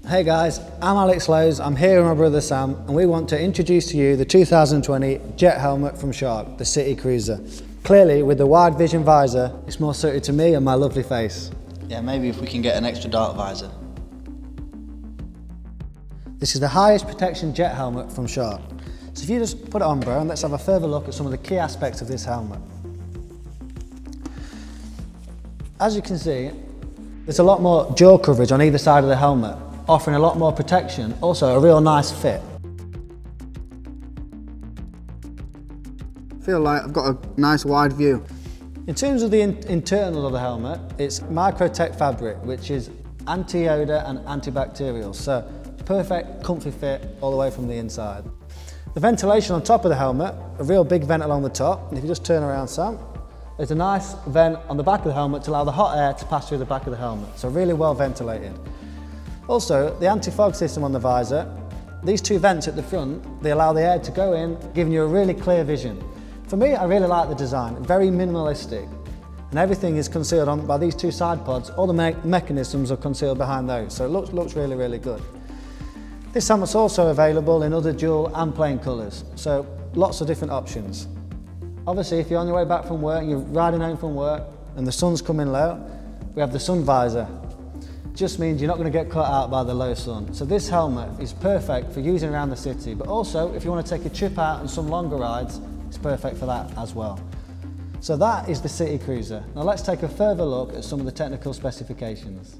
Hey guys, I'm Alex Lowe's, I'm here with my brother Sam, and we want to introduce to you the 2020 jet helmet from Shark, the CITYCRUISER. Clearly, with the wide vision visor, it's more suited to me and my lovely face. Yeah, maybe if we can get an extra dark visor. This is the highest protection jet helmet from Shark. So if you just put it on, bro, and let's have a further look at some of the key aspects of this helmet. As you can see, there's a lot more jaw coverage on either side of the helmet, offering a lot more protection, also a real nice fit. I feel like I've got a nice wide view. In terms of the internals of the helmet, it's Microtech fabric, which is anti-odor and antibacterial, so perfect comfy fit all the way from the inside. The ventilation on top of the helmet, a real big vent along the top, and if you just turn around, Sam, there's a nice vent on the back of the helmet to allow the hot air to pass through the back of the helmet, so really well ventilated. Also, the anti-fog system on the visor, these two vents at the front, they allow the air to go in, giving you a really clear vision. For me, I really like the design, very minimalistic, and everything is concealed by these two side pods. All the mechanisms are concealed behind those, so it looks really, really good. This helmet's also available in other dual and plain colours, so lots of different options. Obviously, if you're on your way back from work, you're riding home from work, and the sun's coming low, we have the sun visor. Just means you're not going to get caught out by the low sun. So this helmet is perfect for using around the city, but also if you want to take a trip out and some longer rides, it's perfect for that as well. So that is the CITYCRUISER. Now let's take a further look at some of the technical specifications.